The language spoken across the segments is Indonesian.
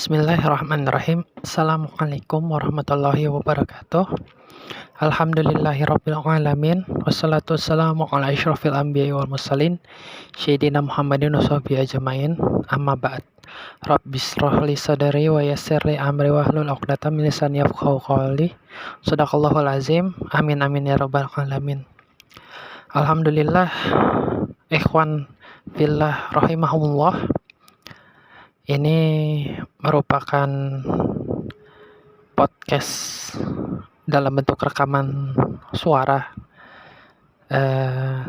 Bismillahirrahmanirrahim. Assalamualaikum warahmatullahi wabarakatuh. Alhamdulillahirabbil alamin. Wassalatu wassalamu ala asyrofil anbiya'i wal mursalin Sayyidina Muhammadin wa sahbihi ajmain. Amma ba'd. Rabbishrah li sadri wa yassir li amri wahlul 'uqdatam min lisani yafqahu qawli. Shadaqallahul azim. Amin amin ya rabbal alamin. Alhamdulillah, ikhwan fillah rahimahumullah. Ini merupakan podcast dalam bentuk rekaman suara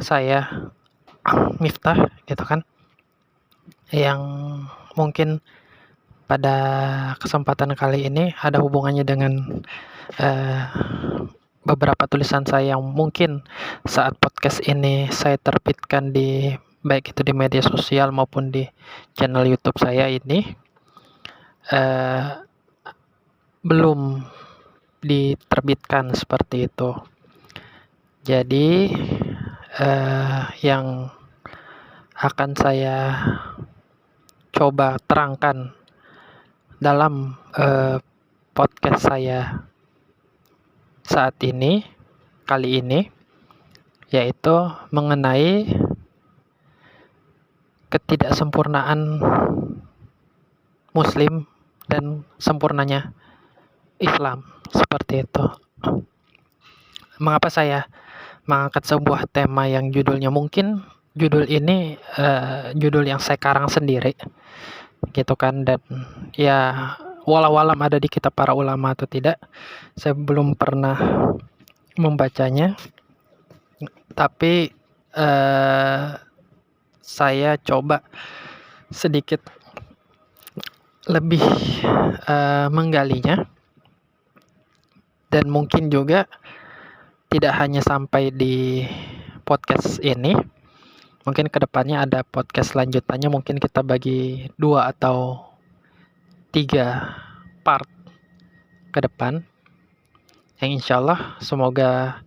saya Miftah gitu kan, yang mungkin pada kesempatan kali ini ada hubungannya dengan beberapa tulisan saya yang mungkin saat podcast ini saya terbitkan di baik itu di media sosial maupun di channel YouTube saya ini belum diterbitkan seperti itu. Jadi yang akan saya coba terangkan dalam podcast saya saat ini, kali ini, yaitu mengenai ketidaksempurnaan Muslim dan sempurnanya Islam, seperti itu. Mengapa saya mengangkat sebuah tema yang judulnya, mungkin judul ini judul yang saya karang sendiri gitu kan, dan ya walau alam ada di kitab para ulama atau tidak, saya belum pernah membacanya, tapi saya coba sedikit lebih menggalinya, dan mungkin juga tidak hanya sampai di podcast ini, mungkin kedepannya ada podcast lanjutannya, mungkin kita bagi 2 atau 3 part ke depan, yang insyaallah semoga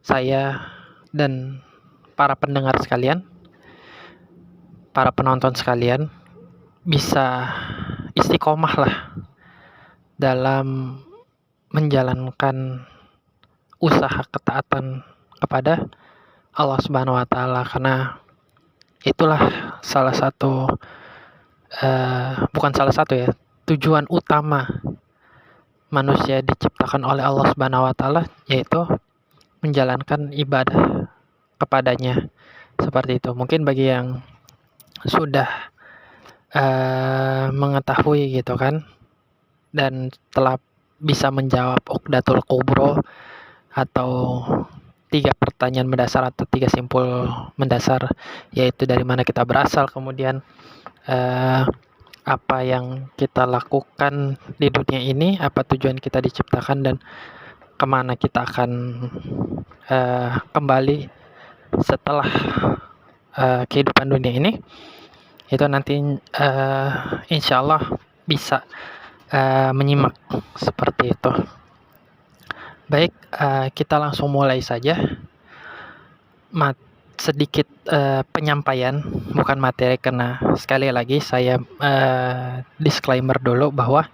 saya dan para pendengar sekalian, para penonton sekalian bisa istiqomah lah dalam menjalankan usaha ketaatan kepada Allah Subhanahu wa taala, karena itulah salah satu bukan salah satu ya, tujuan utama manusia diciptakan oleh Allah Subhanahu wa taala, yaitu menjalankan ibadah kepadanya. Seperti itu. Mungkin bagi yang sudah mengetahui gitu kan, dan telah bisa menjawab Uqdatul Kubro atau 3 pertanyaan mendasar atau 3 simpul mendasar, yaitu dari mana kita berasal, kemudian apa yang kita lakukan di dunia ini, apa tujuan kita diciptakan, dan kemana kita akan kembali setelah kehidupan dunia ini. Itu nanti insyaallah bisa menyimak seperti itu. Baik, kita langsung mulai saja. Sedikit penyampaian, bukan materi, karena sekali lagi saya disclaimer dulu bahwa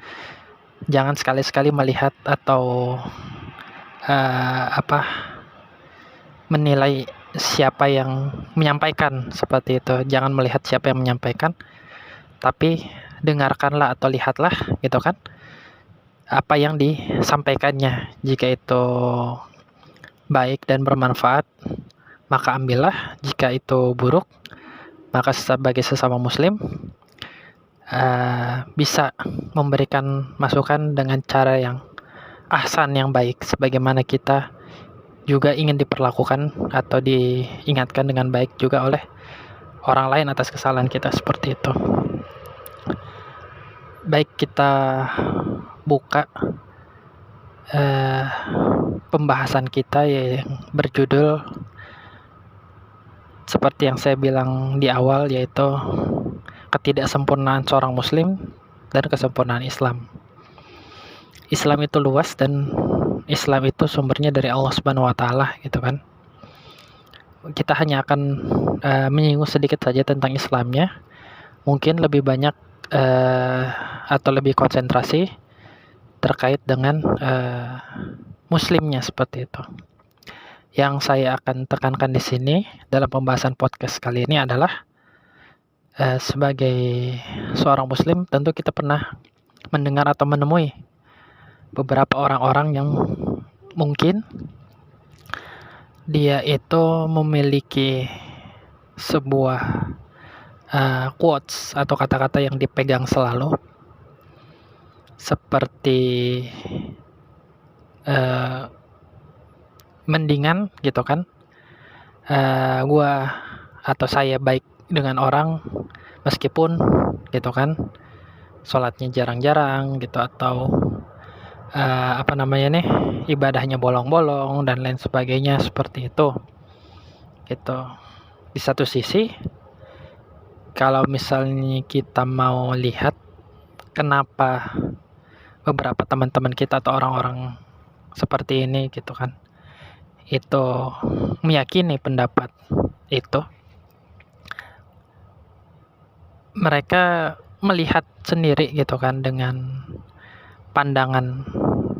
jangan sekali-sekali melihat atau menilai siapa yang menyampaikan, seperti itu. Jangan melihat siapa yang menyampaikan, tapi dengarkanlah atau lihatlah gitu kan, apa yang disampaikannya. Jika itu baik dan bermanfaat, maka ambillah. Jika itu buruk, maka sebagai sesama muslim bisa memberikan masukan dengan cara yang ahsan, yang baik, sebagaimana kita juga ingin diperlakukan atau diingatkan dengan baik juga oleh orang lain atas kesalahan kita, seperti itu. Baik, kita buka pembahasan kita yang berjudul seperti yang saya bilang di awal, yaitu ketidaksempurnaan seorang muslim dan kesempurnaan Islam. Islam itu luas, dan Islam itu sumbernya dari Allah Subhanahu wa taala gitu kan. Kita hanya akan menyinggung sedikit saja tentang Islamnya. Mungkin lebih banyak atau lebih konsentrasi terkait dengan muslimnya seperti itu. Yang saya akan tekankan di sini dalam pembahasan podcast kali ini adalah sebagai seorang muslim tentu kita pernah mendengar atau menemui beberapa orang-orang yang mungkin dia itu memiliki sebuah quotes atau kata-kata yang dipegang selalu, seperti mendingan gitu kan, gua atau saya baik dengan orang meskipun gitu kan sholatnya jarang-jarang gitu, atau ibadahnya bolong-bolong dan lain sebagainya seperti itu gitu. Di satu sisi, kalau misalnya kita mau lihat kenapa beberapa teman-teman kita atau orang-orang seperti ini gitu kan itu meyakini pendapat itu, mereka melihat sendiri gitu kan dengan pandangan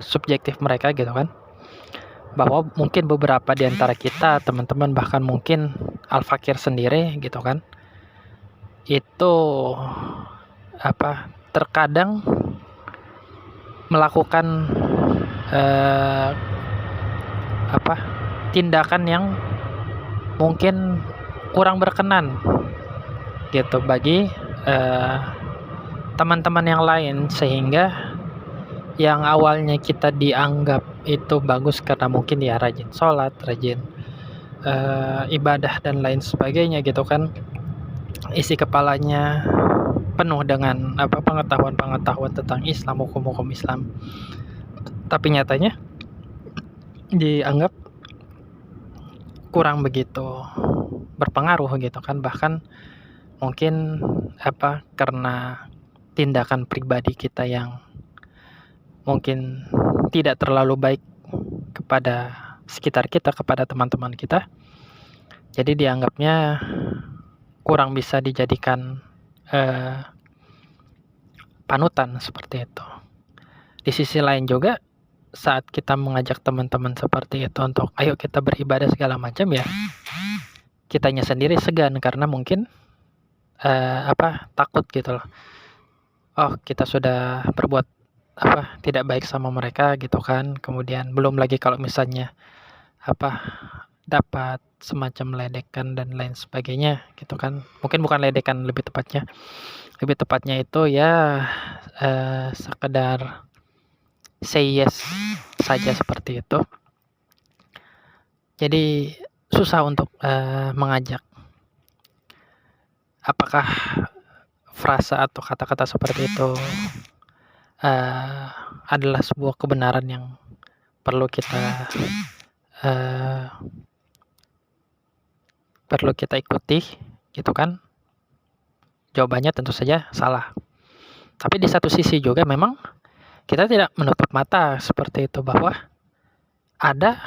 subjektif mereka gitu kan, bahwa mungkin beberapa di antara kita, teman-teman, bahkan mungkin Al-Fakir sendiri gitu kan, itu terkadang melakukan tindakan yang mungkin kurang berkenan gitu bagi teman-teman yang lain, sehingga yang awalnya kita dianggap itu bagus karena mungkin dia rajin sholat, rajin ibadah dan lain sebagainya gitu kan, isi kepalanya penuh dengan pengetahuan tentang Islam, hukum-hukum Islam, tapi nyatanya dianggap kurang begitu berpengaruh gitu kan, bahkan mungkin karena tindakan pribadi kita yang mungkin tidak terlalu baik kepada sekitar kita, kepada teman-teman kita, jadi dianggapnya kurang bisa dijadikan panutan seperti itu. Di sisi lain juga, saat kita mengajak teman-teman seperti itu untuk ayo kita beribadah segala macam, ya kitanya sendiri segan karena mungkin takut gitu loh. Oh, kita sudah berbuat tidak baik sama mereka gitu kan. Kemudian belum lagi kalau misalnya dapat semacam ledekan dan lain sebagainya gitu kan. Mungkin bukan ledekan, lebih tepatnya itu ya sekedar say yes saja seperti itu. Jadi susah untuk mengajak. Apakah frasa atau kata-kata seperti itu adalah sebuah kebenaran yang perlu kita ikuti gitu kan? Jawabannya tentu saja salah. Tapi di satu sisi juga memang kita tidak menutup mata seperti itu, bahwa ada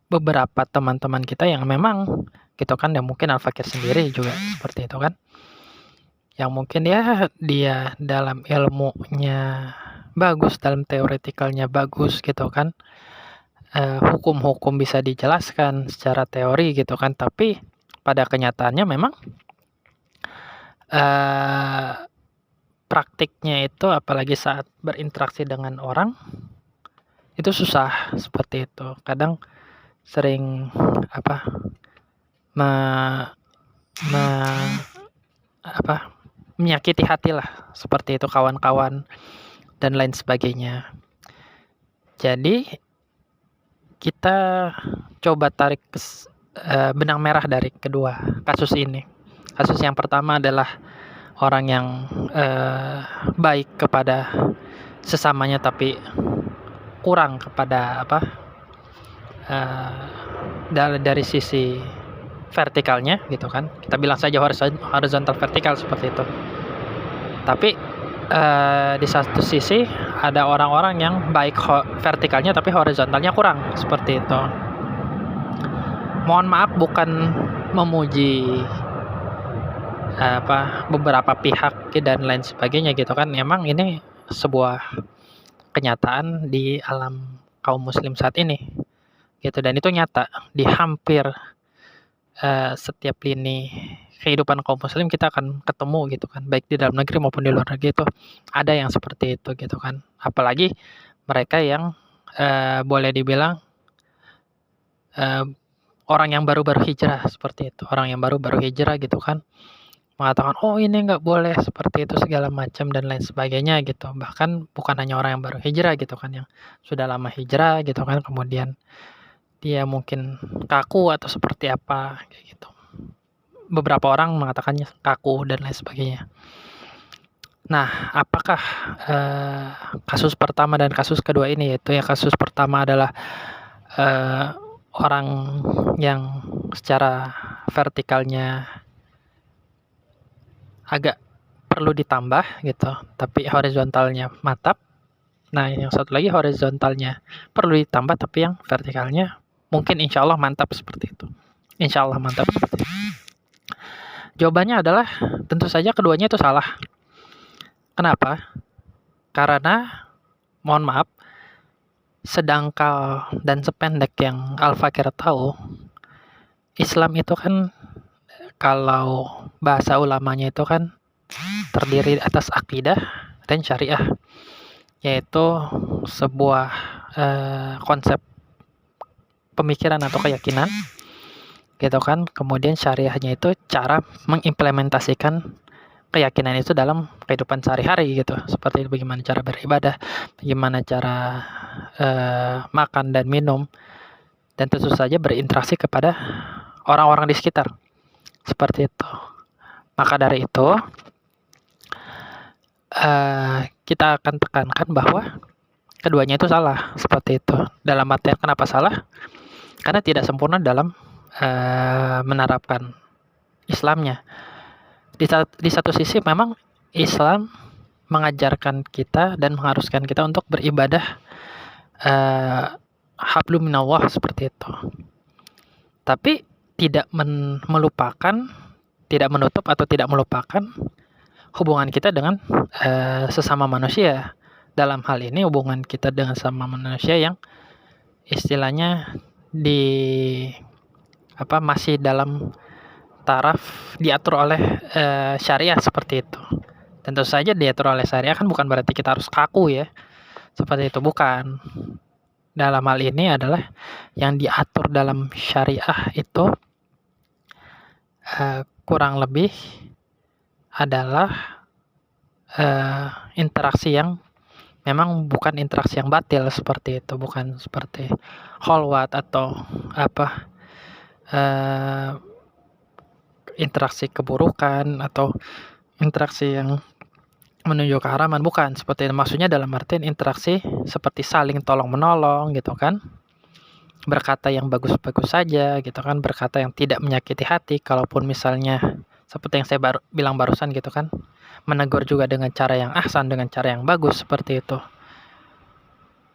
beberapa teman-teman kita yang memang gitu kan, yang mungkin Al-Fakir sendiri juga seperti itu kan, yang mungkin dia dalam ilmunya bagus, dalam teoretikalnya bagus gitu kan, hukum-hukum bisa dijelaskan secara teori gitu kan, tapi pada kenyataannya memang praktiknya itu, apalagi saat berinteraksi dengan orang, itu susah seperti itu. Kadang sering menyakiti hati lah seperti itu, kawan-kawan dan lain sebagainya. Jadi kita coba tarik benang merah dari kedua kasus ini. Kasus yang pertama adalah orang yang baik kepada sesamanya tapi kurang kepada dari sisi vertikalnya gitu kan. Kita bilang saja horizontal vertikal seperti itu. Tapi di satu sisi ada orang-orang yang baik vertikalnya tapi horizontalnya kurang seperti itu. Mohon maaf, bukan memuji beberapa pihak dan lain sebagainya gitu kan. Memang ini sebuah kenyataan di alam kaum muslim saat ini gitu, dan itu nyata di hampir setiap lini kehidupan kaum muslim kita akan ketemu gitu kan, baik di dalam negeri maupun di luar negeri itu ada yang seperti itu gitu kan. Apalagi mereka yang boleh dibilang orang yang baru-baru hijrah seperti itu, orang yang baru-baru hijrah gitu kan, mengatakan, "Oh ini nggak boleh seperti itu," segala macam dan lain sebagainya gitu. Bahkan bukan hanya orang yang baru hijrah gitu kan, yang sudah lama hijrah gitu kan, kemudian dia mungkin kaku atau seperti apa, kayak gitu. Beberapa orang mengatakannya kaku dan lain sebagainya. Nah, apakah kasus pertama dan kasus kedua ini, yaitu yang kasus pertama adalah orang yang secara vertikalnya agak perlu ditambah gitu, tapi horizontalnya mantap. Nah, yang satu lagi horizontalnya perlu ditambah, tapi yang vertikalnya mungkin insya Allah mantap seperti itu. Insya Allah mantap seperti itu. Jawabannya adalah tentu saja keduanya itu salah. Kenapa? Karena, mohon maaf, sedangkal dan sependek yang Al-Fakir tahu, Islam itu kan kalau bahasa ulamanya itu kan terdiri atas akidah dan syariah, yaitu sebuah konsep pemikiran atau keyakinan gitu kan. Kemudian syariahnya itu cara mengimplementasikan keyakinan itu dalam kehidupan sehari-hari gitu, seperti bagaimana cara beribadah, bagaimana cara makan dan minum, dan tentu saja berinteraksi kepada orang-orang di sekitar, seperti itu. Maka dari itu kita akan tekankan bahwa keduanya itu salah, seperti itu. Dalam artian kenapa salah? Karena tidak sempurna dalam menerapkan Islamnya. Di satu sisi memang Islam mengajarkan kita dan mengharuskan kita untuk beribadah hablum minallah seperti itu. Tapi tidak melupakan, tidak menutup atau tidak melupakan hubungan kita dengan sesama manusia. Dalam hal ini hubungan kita dengan sesama manusia yang istilahnya masih dalam taraf diatur oleh syariah seperti itu. Tentu saja diatur oleh syariah kan bukan berarti kita harus kaku ya, seperti itu, bukan. Dalam hal ini adalah yang diatur dalam syariah itu kurang lebih adalah interaksi yang memang bukan interaksi yang batil seperti itu, bukan seperti kholwat atau interaksi keburukan atau interaksi yang menuju keharaman, bukan seperti itu. Maksudnya dalam artian interaksi seperti saling tolong menolong gitu kan, berkata yang bagus-bagus saja gitu kan, berkata yang tidak menyakiti hati, kalaupun misalnya seperti yang saya bilang barusan gitu kan, menegur juga dengan cara yang ahsan, dengan cara yang bagus, seperti itu.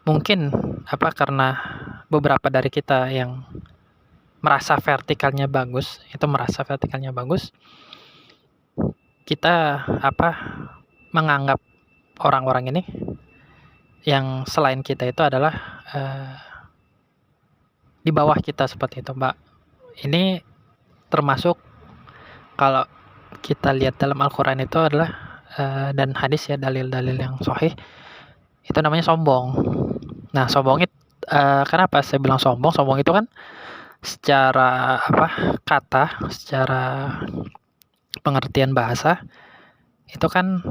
Mungkin karena beberapa dari kita yang merasa vertikalnya bagus, kita menganggap orang-orang ini yang selain kita itu adalah di bawah kita, seperti itu, Mbak. Ini termasuk kalau kita lihat dalam Al-Quran itu adalah dan hadis ya, dalil-dalil yang sahih, itu namanya sombong. Nah, sombong itu kenapa saya bilang sombong? Sombong itu kan secara kata, secara pengertian bahasa itu kan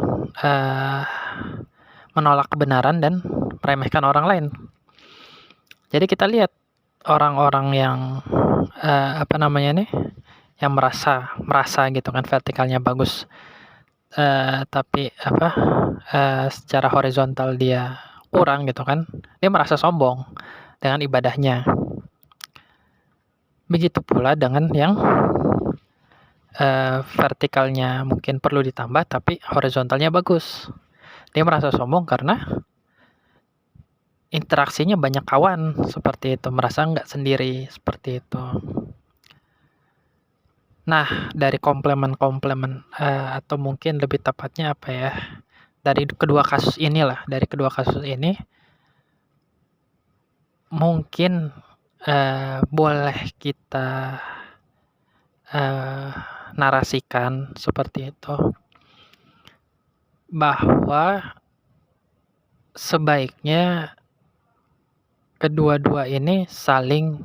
menolak kebenaran dan meremehkan orang lain. Jadi kita lihat orang-orang yang yang merasa gitu kan vertikalnya bagus, tapi secara horizontal dia kurang gitu kan, dia merasa sombong dengan ibadahnya. Begitu pula dengan yang vertikalnya mungkin perlu ditambah tapi horizontalnya bagus, dia merasa sombong karena interaksinya banyak kawan, seperti itu, merasa nggak sendiri, seperti itu. Nah, dari komplemen-komplemen atau mungkin lebih tepatnya apa ya? Dari kedua kasus ini mungkin boleh kita narasikan seperti itu, bahwa sebaiknya kedua-dua ini saling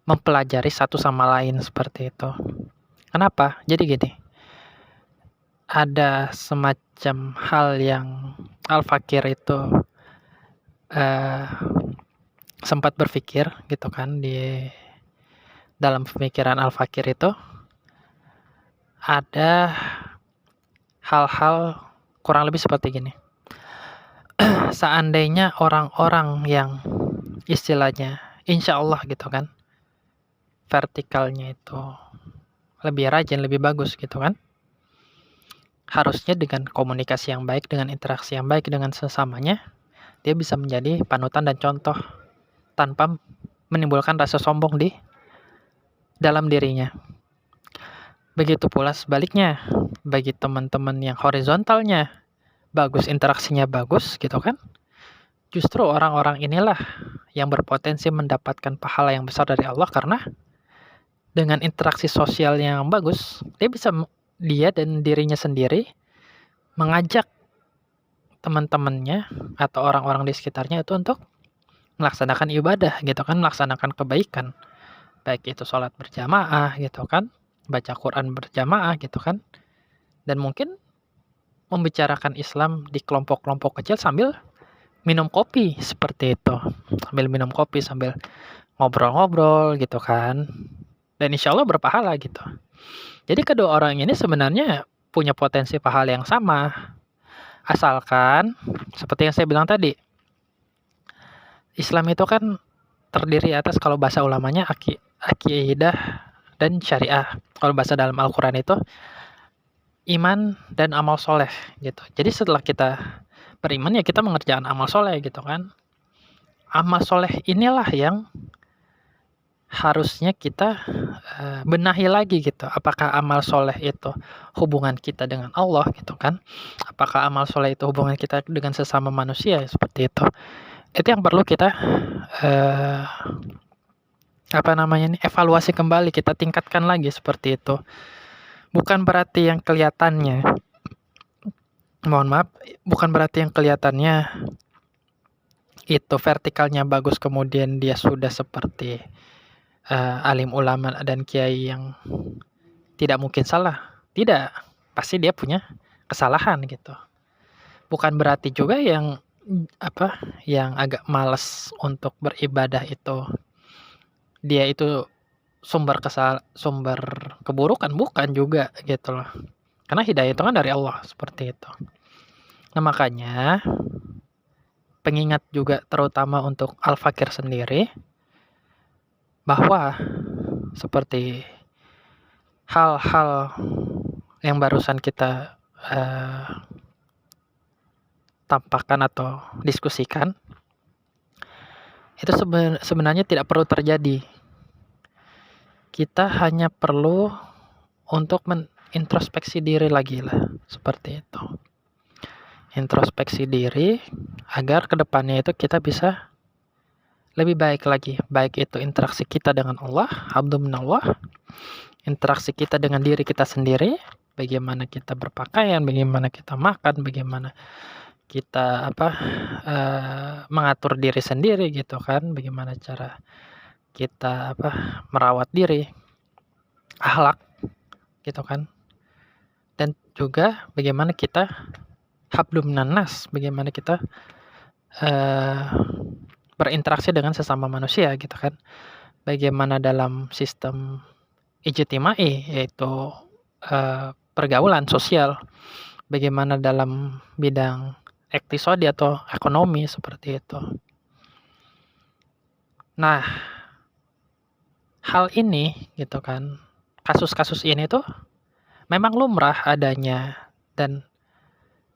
mempelajari satu sama lain seperti itu. Kenapa? Jadi gini, ada semacam hal yang Al-Fakir itu sempat berpikir gitu kan, di dalam pemikiran Al-Fakir itu ada hal-hal kurang lebih seperti gini. Seandainya orang-orang yang istilahnya insya Allah gitu kan, vertikalnya itu lebih rajin, lebih bagus gitu kan, harusnya dengan komunikasi yang baik, dengan interaksi yang baik dengan sesamanya, dia bisa menjadi panutan dan contoh tanpa menimbulkan rasa sombong di dalam dirinya. Begitu pula sebaliknya, bagi teman-teman yang horizontalnya bagus, interaksinya bagus gitu kan, justru orang-orang inilah yang berpotensi mendapatkan pahala yang besar dari Allah, karena dengan interaksi sosial yang bagus, dia dan dirinya sendiri mengajak teman-temannya atau orang-orang di sekitarnya itu untuk melaksanakan ibadah gitu kan, melaksanakan kebaikan, baik itu sholat berjamaah gitu kan, baca Quran berjamaah gitu kan, dan mungkin membicarakan Islam di kelompok-kelompok kecil sambil minum kopi seperti itu, sambil ngobrol-ngobrol gitu kan, dan insya Allah berpahala gitu. Jadi kedua orang ini sebenarnya punya potensi pahala yang sama, asalkan seperti yang saya bilang tadi, Islam itu kan terdiri atas, kalau bahasa ulamanya, akidah dan syariah. Kalau bahasa dalam Al-Quran itu iman dan amal soleh gitu. Jadi setelah kita beriman ya kita mengerjakan amal soleh gitu kan. Amal soleh inilah yang harusnya kita benahi lagi gitu. Apakah amal soleh itu hubungan kita dengan Allah gitu kan? Apakah amal soleh itu hubungan kita dengan sesama manusia, seperti itu. Itu yang perlu kita evaluasi kembali, kita tingkatkan lagi seperti itu. Bukan berarti yang kelihatannya itu vertikalnya bagus kemudian dia sudah seperti alim ulama dan kiai yang tidak mungkin salah. Tidak, pasti dia punya kesalahan gitu. Bukan berarti juga yang agak malas untuk beribadah itu dia itu sumber keburukan, bukan juga gitu loh. Karena hidayah itu kan dari Allah, seperti itu. Nah, makanya pengingat juga terutama untuk Al-Fakir sendiri, bahwa seperti hal-hal yang barusan kita tampakkan atau diskusikan, itu sebenarnya tidak perlu terjadi. Kita hanya perlu untuk introspeksi diri lagi lah, seperti itu. Introspeksi diri agar kedepannya itu kita bisa lebih baik lagi, baik itu interaksi kita dengan Allah, alhamdulillah, interaksi kita dengan diri kita sendiri, bagaimana kita berpakaian, bagaimana kita makan, bagaimana kita mengatur diri sendiri gitu kan, bagaimana cara kita merawat diri, akhlak gitu kan, dan juga bagaimana kita hablum minan-nas, bagaimana kita berinteraksi dengan sesama manusia gitu kan, bagaimana dalam sistem ijtimai, yaitu pergaulan sosial, bagaimana dalam bidang iktisadi atau ekonomi, seperti itu. Nah, hal ini gitu kan, kasus-kasus ini tuh memang lumrah adanya, dan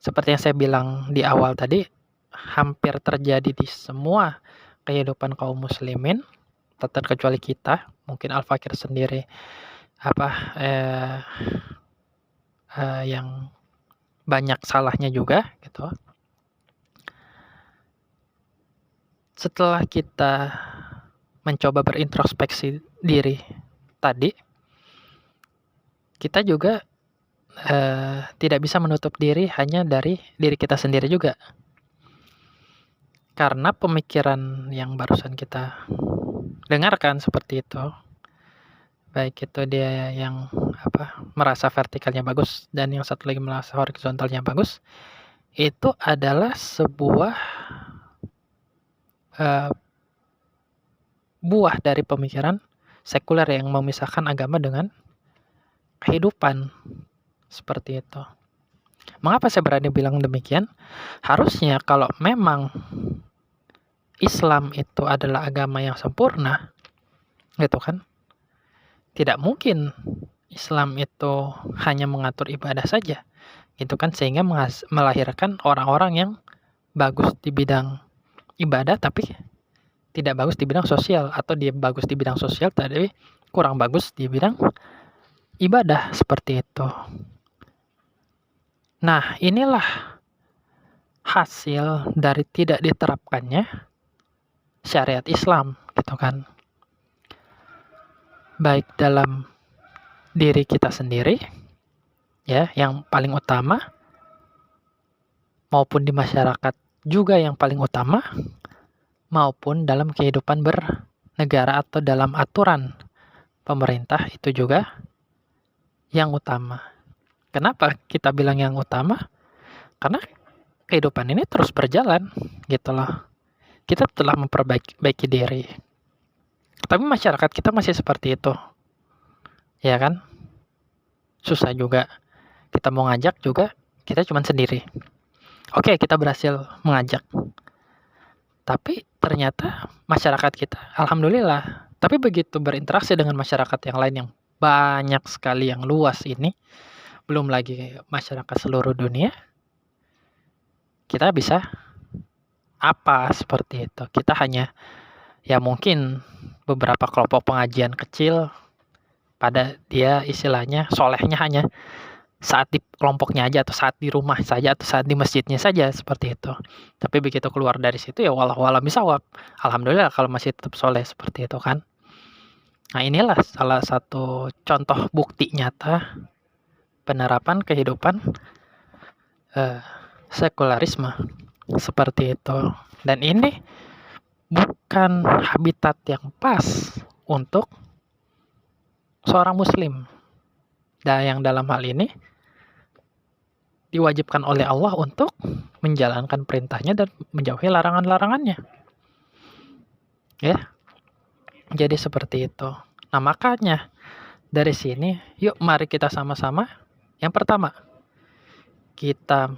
seperti yang saya bilang di awal tadi, hampir terjadi di semua kehidupan kaum muslimin, tak terkecuali kita. Mungkin Al-Fakir sendiri yang banyak salahnya juga gitu. Setelah kita mencoba berintrospeksi diri tadi, kita juga tidak bisa menutup diri hanya dari diri kita sendiri juga. Karena pemikiran yang barusan kita dengarkan seperti itu, baik itu dia yang merasa vertikalnya bagus dan yang satu lagi merasa horizontalnya bagus, itu adalah sebuah buah dari pemikiran sekuler yang memisahkan agama dengan kehidupan. Seperti itu. Mengapa saya berani bilang demikian? Harusnya kalau memang Islam itu adalah agama yang sempurna, gitu kan? Tidak mungkin Islam itu hanya mengatur ibadah saja, gitu kan? Sehingga melahirkan orang-orang yang bagus di bidang ibadah tapi tidak bagus di bidang sosial, atau dia bagus di bidang sosial tapi kurang bagus di bidang ibadah, seperti itu. Nah, inilah hasil dari tidak diterapkannya syariat Islam, gitu kan. Baik dalam diri kita sendiri, ya, yang paling utama, maupun di masyarakat juga yang paling utama, maupun dalam kehidupan bernegara atau dalam aturan pemerintah itu juga yang utama. Kenapa kita bilang yang utama? Karena kehidupan ini terus berjalan, gitu loh. Kita telah memperbaiki diri. Tapi masyarakat kita masih seperti itu. Ya kan? Susah juga. Kita mau ngajak juga, kita cuma sendiri. Oke, kita berhasil mengajak. Tapi ternyata masyarakat kita, alhamdulillah. Tapi begitu berinteraksi dengan masyarakat yang lain yang banyak sekali, yang luas ini, belum lagi masyarakat seluruh dunia, kita bisa seperti itu. Kita hanya, ya mungkin beberapa kelompok pengajian kecil, pada dia istilahnya solehnya hanya saat di kelompoknya aja, atau saat di rumah saja, atau saat di masjidnya saja, seperti itu. Tapi begitu keluar dari situ ya wallahu a'lam bishawab. Alhamdulillah kalau masih tetap soleh, seperti itu kan. Nah, inilah salah satu contoh bukti nyata penerapan kehidupan sekularisme, seperti itu. Dan ini bukan habitat yang pas untuk seorang muslim. Dan yang dalam hal ini diwajibkan oleh Allah untuk menjalankan perintahnya dan menjauhi larangan-larangannya. Ya. Jadi seperti itu. Nah, makanya dari sini, yuk mari kita sama-sama. Yang pertama, kita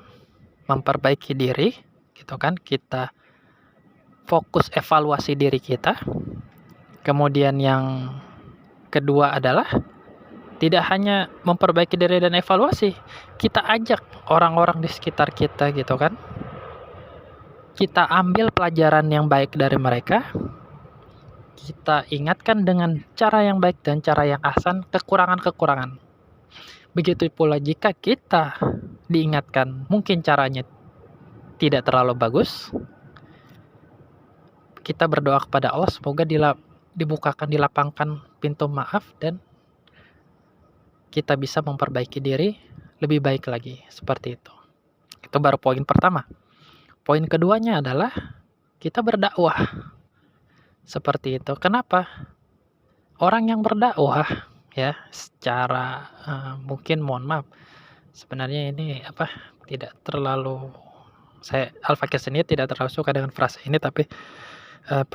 memperbaiki diri, gitu kan? Kita fokus evaluasi diri kita. Kemudian yang kedua adalah tidak hanya memperbaiki diri dan evaluasi, kita ajak orang-orang di sekitar kita, gitu kan? Kita ambil pelajaran yang baik dari mereka. Kita ingatkan dengan cara yang baik dan cara yang ahsan kekurangan-kekurangan. Begitu pula jika kita diingatkan mungkin caranya tidak terlalu bagus, kita berdoa kepada Allah semoga dibukakan, dilapangkan pintu maaf dan kita bisa memperbaiki diri lebih baik lagi, seperti itu. Itu baru poin pertama. Poin keduanya adalah kita berdakwah. Seperti itu. Kenapa? Orang yang berdakwah, ya, secara mungkin mohon maaf, sebenarnya ini tidak terlalu, saya Al-Fakir sendiri tidak terlalu suka dengan frasa ini, tapi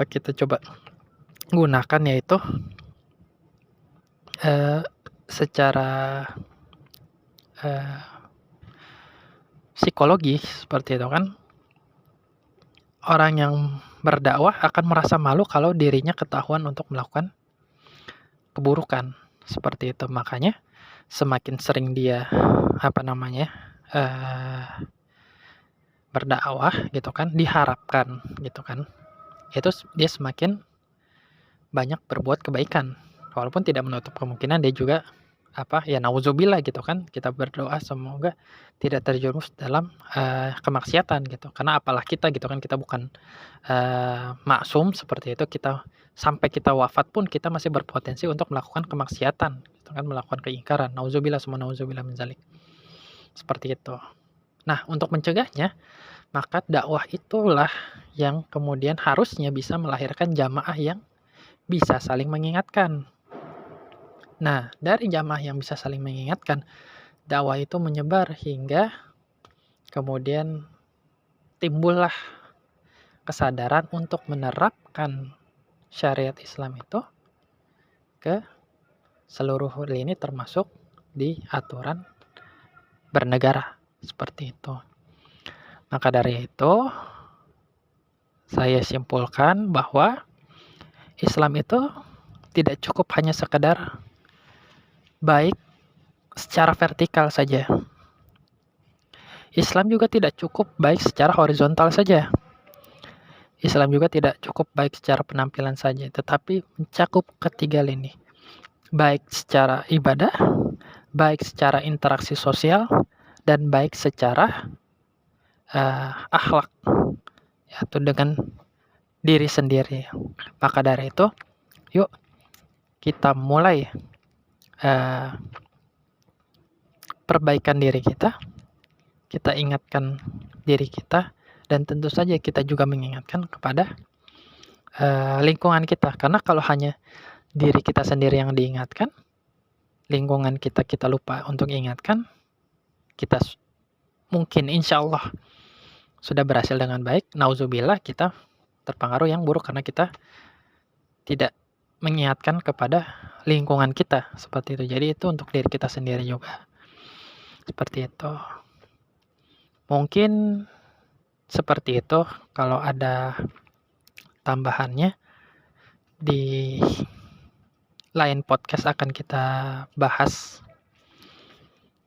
kita coba gunakan, yaitu secara psikologi, seperti itu kan. Orang yang berdakwah akan merasa malu kalau dirinya ketahuan untuk melakukan keburukan, seperti itu. Makanya semakin sering dia berdakwah, gitu kan, diharapkan, gitu kan, itu dia semakin banyak berbuat kebaikan, walaupun tidak menutup kemungkinan dia juga nauzubillah gitu kan, kita berdoa semoga tidak terjerumus dalam kemaksiatan gitu. Karena apalah kita gitu kan, kita bukan maksum seperti itu, sampai kita wafat pun kita masih berpotensi untuk melakukan kemaksiatan gitu kan, melakukan keingkaran. Nauzubillah summa nauzubillah min dzalik. Seperti itu. Nah, untuk mencegahnya, maka dakwah itulah yang kemudian harusnya bisa melahirkan jamaah yang bisa saling mengingatkan. Nah, dari jamaah yang bisa saling mengingatkan, dakwah itu menyebar hingga kemudian timbullah kesadaran untuk menerapkan syariat Islam itu ke seluruh lini termasuk di aturan bernegara. Seperti itu. Maka dari itu, saya simpulkan bahwa Islam itu tidak cukup hanya sekedar baik secara vertikal saja. Islam juga tidak cukup baik secara horizontal saja. Islam juga tidak cukup baik secara penampilan saja, tetapi mencakup ketiga lini. Baik secara ibadah, baik secara interaksi sosial, dan baik secara akhlak, yaitu dengan diri sendiri. Maka dari itu, yuk kita mulai perbaikan diri kita ingatkan diri kita, dan tentu saja kita juga mengingatkan kepada lingkungan kita. Karena kalau hanya diri kita sendiri yang diingatkan, lingkungan kita lupa untuk ingatkan, kita mungkin insya Allah sudah berhasil dengan baik. Nauzubillah kita terpengaruh yang buruk karena kita tidak mengingatkan kepada lingkungan kita seperti itu. Jadi itu untuk diri kita sendiri juga. Seperti itu. Mungkin seperti itu. Kalau ada tambahannya di lain podcast akan kita bahas.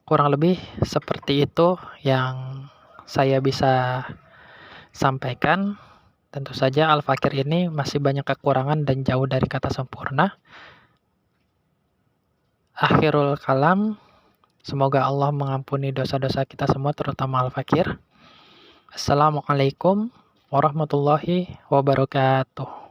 Kurang lebih seperti itu yang saya bisa sampaikan. Tentu saja Al-Fakir ini masih banyak kekurangan dan jauh dari kata sempurna. Akhirul kalam, semoga Allah mengampuni dosa-dosa kita semua, terutama Al-Fakir. Assalamualaikum warahmatullahi wabarakatuh.